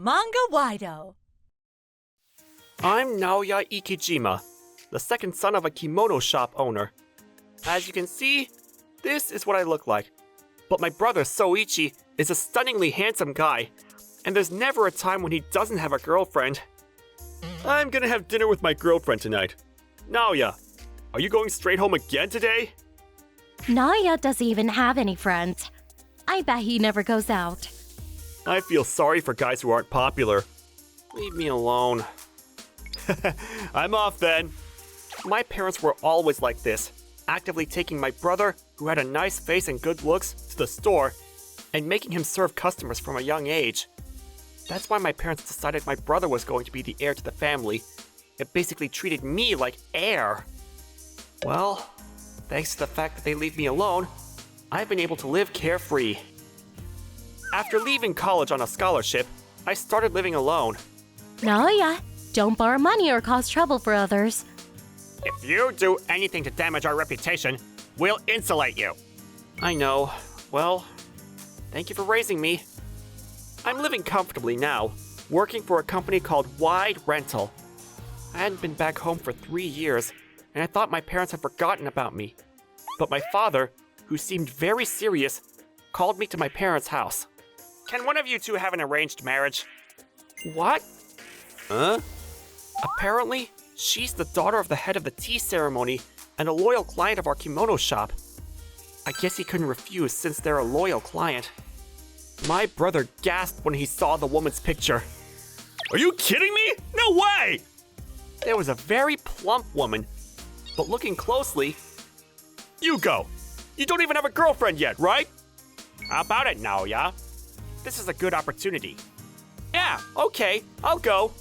Manga-Waido. I'm Naoya Ikijima, the second son of a kimono shop owner. As you can see, this is what I look like. But my brother Soichi is a stunningly handsome guy, and there's never a time when he doesn't have a girlfriend. I'm gonna have dinner with my girlfriend tonight. Naoya, are you going straight home again today? Naoya doesn't even have any friends. I bet he never goes out. I feel sorry for guys who aren't popular. Leave me alone. I'm off then. My parents were always like this, actively taking my brother, who had a nice face and good looks, to the store and making him serve customers from a young age. That's why my parents decided my brother was going to be the heir to the family. It basically treated me like heir. Well, thanks to the fact that they leave me alone, I've been able to live carefree. After leaving college on a scholarship, I started living alone. Naoya, don't borrow money or cause trouble for others. If you do anything to damage our reputation, we'll insulate you. I know. Well, thank you for raising me. I'm living comfortably now, working for a company called Wide Rental. I hadn't been back home for 3 years, and I thought my parents had forgotten about me. But my father, who seemed very serious, called me to my parents' house. Can one of you two have an arranged marriage? What? Huh? Apparently, she's the daughter of the head of the tea ceremony and a loyal client of our kimono shop. I guess he couldn't refuse since they're a loyal client. My brother gasped when he saw the woman's picture. Are you kidding me? No way! There was a very plump woman, but looking closely... You go! You don't even have a girlfriend yet, right? How about it, Naoya? This is a good opportunity. Yeah, okay, I'll go.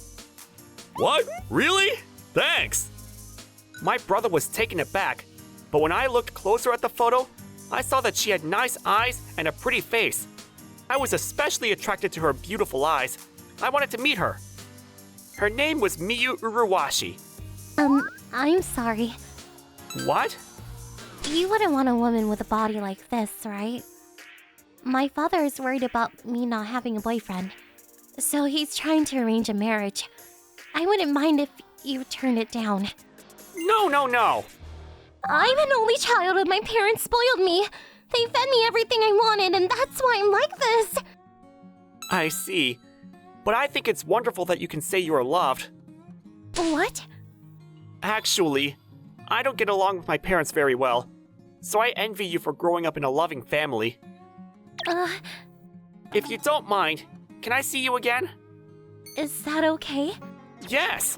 What? Really? Thanks! My brother was taken aback, but when I looked closer at the photo, I saw that she had nice eyes and a pretty face. I was especially attracted to her beautiful eyes. I wanted to meet her. Her name was Miyu Uruwashi. I'm sorry. What? You wouldn't want a woman with a body like this, right? My father is worried about me not having a boyfriend, so he's trying to arrange a marriage. I wouldn't mind if you turned it down. No. I'm an only child and my parents spoiled me. They fed me everything I wanted and that's why I'm like this. I see. But I think it's wonderful that you can say you are loved. What? Actually, I don't get along with my parents very well, so I envy you for growing up in a loving family. If you don't mind, can I see you again? Is that okay? Yes!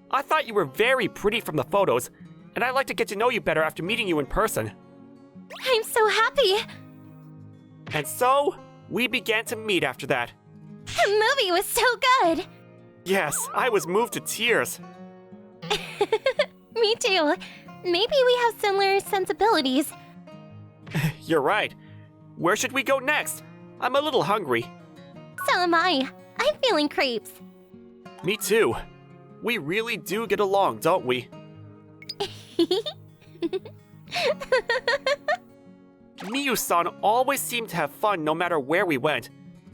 I thought you were very pretty from the photos, and I'd like to get to know you better after meeting you in person. I'm so happy! And so, we began to meet after that. The movie was so good! Yes, I was moved to tears. Me too. Maybe we have similar sensibilities. You're right. Where should we go next? I'm a little hungry. So am I. I'm feeling crepes. Me too. We really do get along, don't we? Miyu-san always seemed to have fun no matter where we went,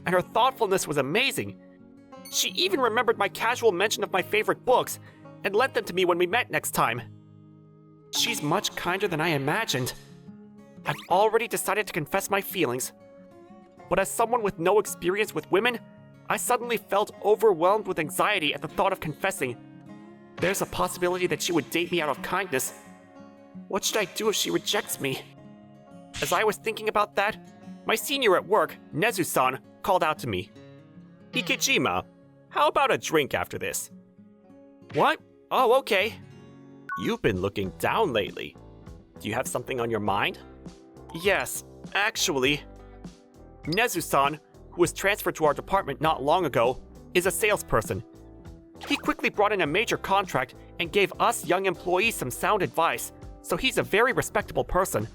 and her thoughtfulness was amazing. She even remembered my casual mention of my favorite books and lent them to me when we met next time. She's much kinder than I imagined. I've already decided to confess my feelings, but as someone with no experience with women, I suddenly felt overwhelmed with anxiety at the thought of confessing. There's a possibility that she would date me out of kindness. What should I do if she rejects me? As I was thinking about that, my senior at work, Nezu-san, called out to me. Ikejima, how about a drink after this? What? Oh, okay. You've been looking down lately. Do you have something on your mind? Yes, actually. Nezu-san, who was transferred to our department not long ago, is a salesperson. He quickly brought in a major contract and gave us young employees some sound advice, so he's a very respectable person.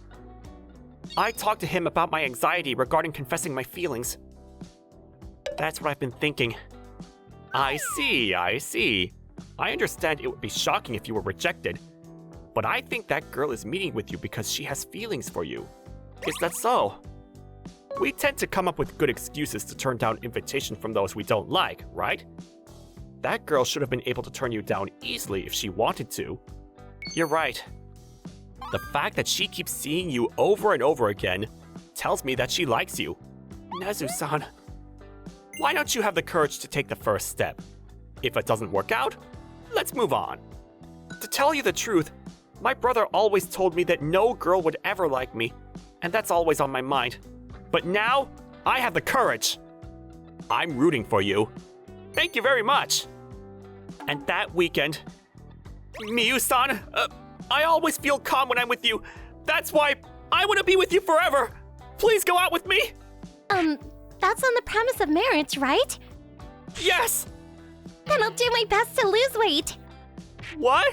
I talked to him about my anxiety regarding confessing my feelings. That's what I've been thinking. I see. I understand it would be shocking if you were rejected, but I think that girl is meeting with you because she has feelings for you. Is that so? We tend to come up with good excuses to turn down invitation from those we don't like, right? That girl should have been able to turn you down easily if she wanted to. You're right. The fact that she keeps seeing you over and over again tells me that she likes you. Nezu-san, why don't you have the courage to take the first step? If it doesn't work out, let's move on. To tell you the truth, my brother always told me that no girl would ever like me, and that's always on my mind. But now, I have the courage. I'm rooting for you. Thank you very much. And that weekend, Miyu-san, I always feel calm when I'm with you. That's why I want to be with you forever. Please go out with me. That's on the premise of marriage, right? Yes. Then I'll do my best to lose weight. What?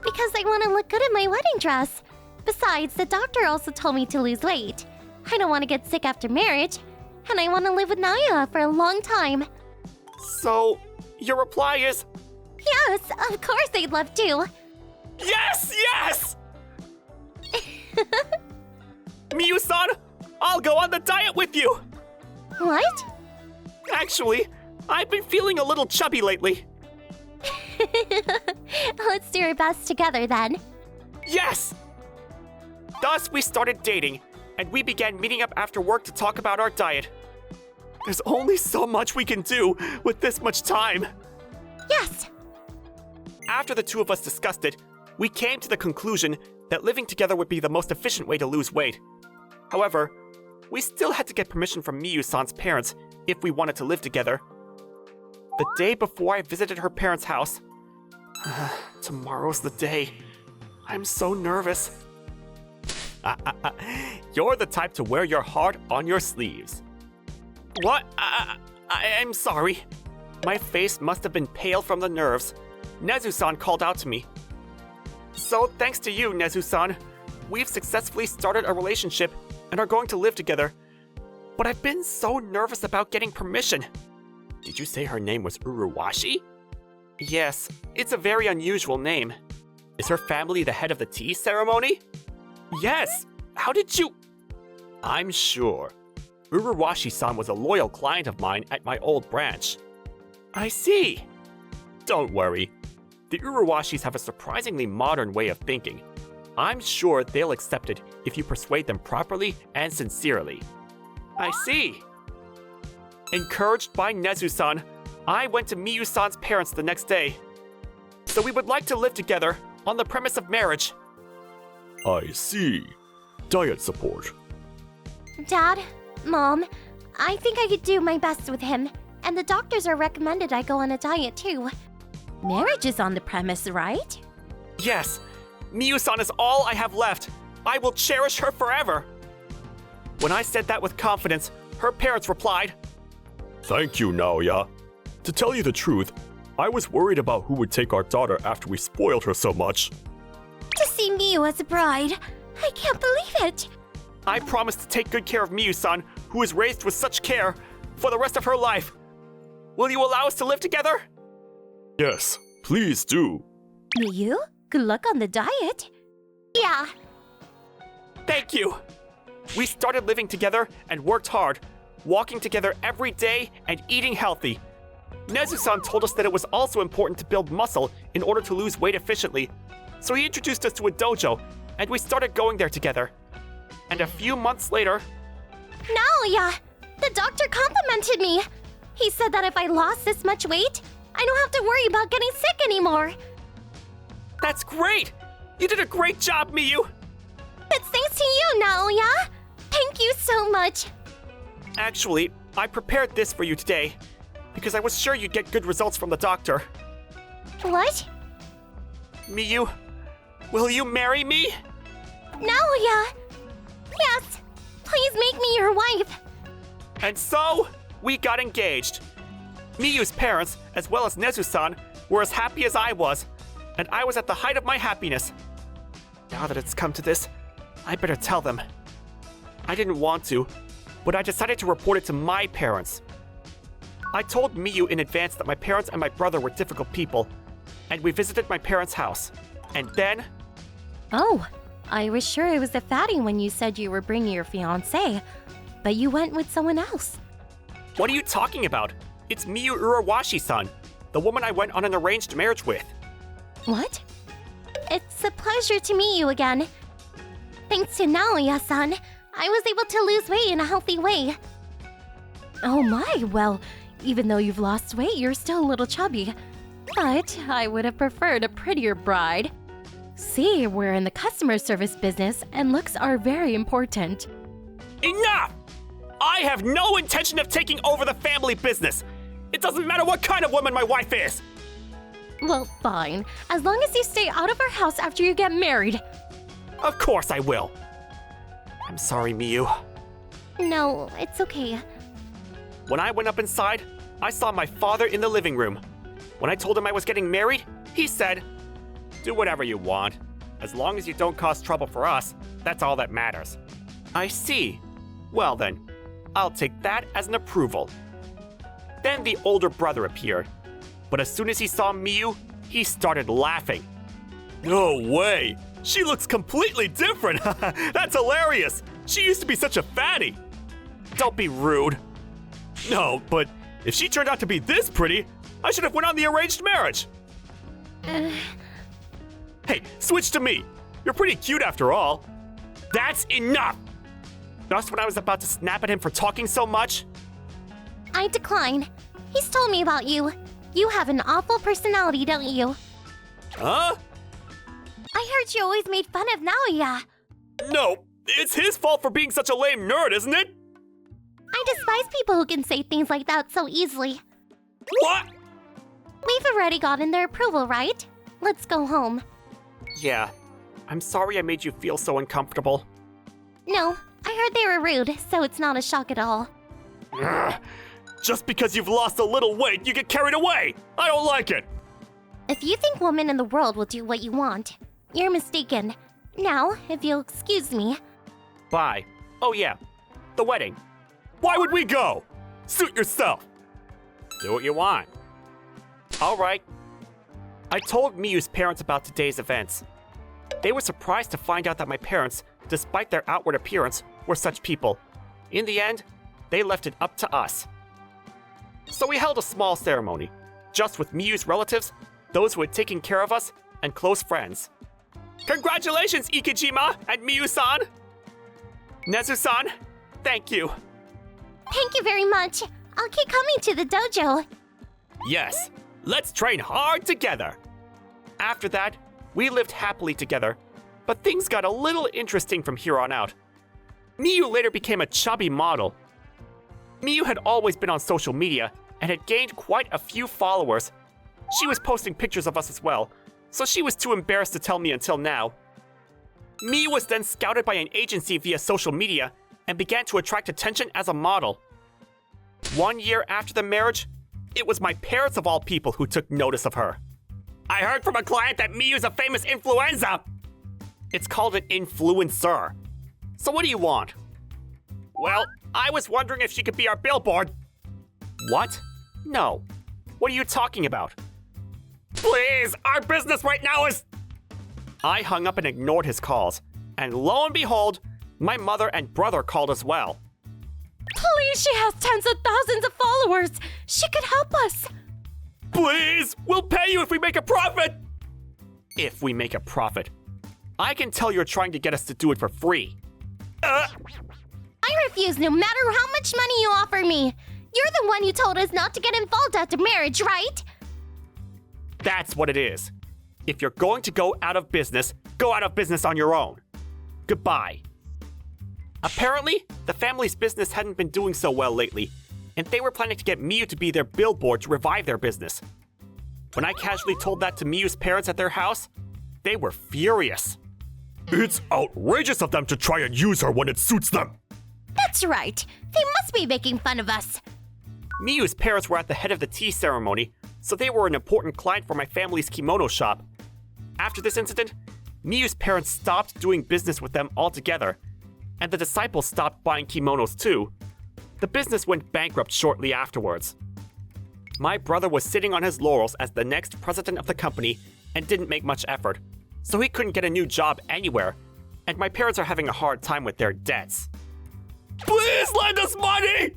Because I want to look good in my wedding dress. Besides, the doctor also told me to lose weight. I don't want to get sick after marriage, and I want to live with Naya for a long time. So, your reply is... Yes, of course I'd love to. Yes, yes! Miyu-san, I'll go on the diet with you. What? Actually, I've been feeling a little chubby lately. Let's do our best together then. Yes! Thus, we started dating, and we began meeting up after work to talk about our diet. There's only so much we can do with this much time. Yes! After the two of us discussed it, we came to the conclusion that living together would be the most efficient way to lose weight. However, we still had to get permission from Miyu-san's parents if we wanted to live together. The day before I visited her parents' house... Tomorrow's the day. I'm so nervous. You're the type to wear your heart on your sleeves. What? I'm sorry. My face must have been pale from the nerves. Nezu-san called out to me. So thanks to you, Nezu-san, we've successfully started a relationship and are going to live together. But I've been so nervous about getting permission. Did you say her name was Uruwashi? Yes, it's a very unusual name. Is her family the head of the tea ceremony? Yes! How did you... I'm sure. Uruwashi-san was a loyal client of mine at my old branch. I see. Don't worry. The Uruwashis have a surprisingly modern way of thinking. I'm sure they'll accept it if you persuade them properly and sincerely. I see. Encouraged by Nezu-san, I went to Miyu-san's parents the next day. So we would like to live together on the premise of marriage. I see. Diet support. Dad, Mom, I think I could do my best with him, and the doctors are recommended I go on a diet too. Marriage is on the premise, right? Yes. Miyu-san is all I have left. I will cherish her forever. When I said that with confidence, her parents replied, Thank you, Naoya. To tell you the truth, I was worried about who would take our daughter after we spoiled her so much. To see Miyu as a bride, I can't believe it. I promise to take good care of Miyu-san, who is raised with such care, for the rest of her life. Will you allow us to live together? Yes, please do. Miyu, good luck on the diet. Yeah. Thank you. We started living together and worked hard, walking together every day and eating healthy. Nezu-san told us that it was also important to build muscle in order to lose weight efficiently, so he introduced us to a dojo, and we started going there together. And a few months later... Naoya! The doctor complimented me! He said that if I lost this much weight, I don't have to worry about getting sick anymore! That's great! You did a great job, Miyu! It's thanks to you, Naoya! Thank you so much! Actually, I prepared this for you today, because I was sure you'd get good results from the doctor. What? Miyu, will you marry me? Naoya! Yes! Please make me your wife! And so, we got engaged. Miyu's parents, as well as Nezu-san, were as happy as I was, and I was at the height of my happiness. Now that it's come to this, I better tell them. I didn't want to, but I decided to report it to my parents. I told Miyu in advance that my parents and my brother were difficult people, and we visited my parents' house. And then... Oh, I was sure it was a fatty when you said you were bringing your fiancé. but you went with someone else. What are you talking about? It's Miyu Urawashi-san, the woman I went on an arranged marriage with. What? It's a pleasure to meet you again. Thanks to Naoya-san, I was able to lose weight in a healthy way. Oh my, well, even though you've lost weight, you're still a little chubby. But I would have preferred a prettier bride. See, we're in the customer service business and looks are very important. Enough! I have no intention of taking over the family business. It doesn't matter what kind of woman my wife is. Well, fine. As long as you stay out of our house after you get married. Of course I will. I'm sorry, Miyu. No, it's okay. When I went up inside, I saw my father in the living room. When I told him I was getting married, he said, "Do whatever you want. As long as you don't cause trouble for us, that's all that matters." I see. Well then, I'll take that as an approval. Then the older brother appeared. But as soon as he saw Miyu, he started laughing. No way! She looks completely different! That's hilarious! She used to be such a fatty! Don't be rude. No, but if she turned out to be this pretty, I should have went on the arranged marriage! Hey, switch to me! You're pretty cute after all. That's enough! Just when I was about to snap at him for talking so much. I decline. He's told me about you. You have an awful personality, don't you? Huh? I heard you always made fun of Naoya. No, it's his fault for being such a lame nerd, isn't it? I despise people who can say things like that so easily. What? We've already gotten their approval, right? Let's go home. Yeah, I'm sorry I made you feel so uncomfortable. No, I heard they were rude, so it's not a shock at all. Ugh. Just because you've lost a little weight, you get carried away! I don't like it! If you think women in the world will do what you want, you're mistaken. Now, if you'll excuse me. Bye. Oh yeah, the wedding. Why would we go? Suit yourself. Do what you want. All right. I told Miyu's parents about today's events. They were surprised to find out that my parents, despite their outward appearance, were such people. In the end, they left it up to us. So we held a small ceremony, just with Miyu's relatives, those who had taken care of us, and close friends. Congratulations, Ikejima and Miyu-san! Nezu-san, thank you. Thank you very much. I'll keep coming to the dojo. Yes, let's train hard together. After that, we lived happily together, but things got a little interesting from here on out. Miyu later became a chubby model. Miyu had always been on social media and had gained quite a few followers. She was posting pictures of us as well, so she was too embarrassed to tell me until now. Miyu was then scouted by an agency via social media and began to attract attention as a model. 1 year after the marriage, it was my parents of all people who took notice of her. I heard from a client that Miyu's a famous influencer. It's called an influencer. So what do you want? Well, I was wondering if she could be our billboard. What? No. What are you talking about? Please, our business right now is... I hung up and ignored his calls. And lo and behold, my mother and brother called as well. Please, she has tens of thousands of followers. She could help us. Please, we'll pay you if we make a profit. If we make a profit. I can tell you're trying to get us to do it for free. I refuse no matter how much money you offer me. You're the one who told us not to get involved after marriage, right? That's what it is. If you're going to go out of business on your own. Goodbye. Apparently, the family's business hadn't been doing so well lately, and they were planning to get Miyu to be their billboard to revive their business. When I casually told that to Miyu's parents at their house, they were furious. It's outrageous of them to try and use her when it suits them. That's right. They must be making fun of us. Miyu's parents were at the head of the tea ceremony, so they were an important client for my family's kimono shop. After this incident, Miyu's parents stopped doing business with them altogether, and the disciples stopped buying kimonos too. The business went bankrupt shortly afterwards. My brother was sitting on his laurels as the next president of the company and didn't make much effort, so he couldn't get a new job anywhere, and my parents are having a hard time with their debts. Please lend us money!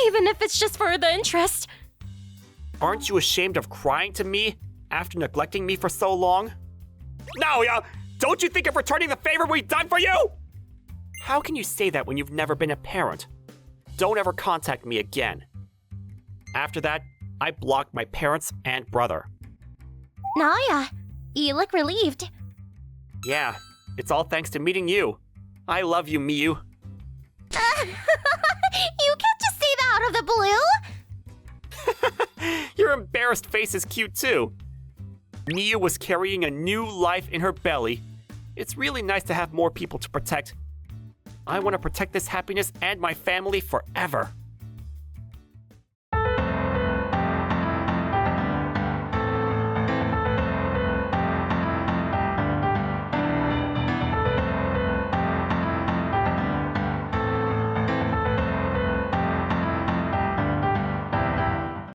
Even if it's just for the interest. Aren't you ashamed of crying to me after neglecting me for so long? Naoya, don't you think of returning the favor we've done for you? How can you say that when you've never been a parent? Don't ever contact me again. After that, I blocked my parents and brother. Naya, you look relieved. Yeah, it's all thanks to meeting you. I love you, Miyu. You can't just say that out of the blue. Your embarrassed face is cute too. Miyu was carrying a new life in her belly. It's really nice to have more people to protect. I want to protect this happiness and my family forever.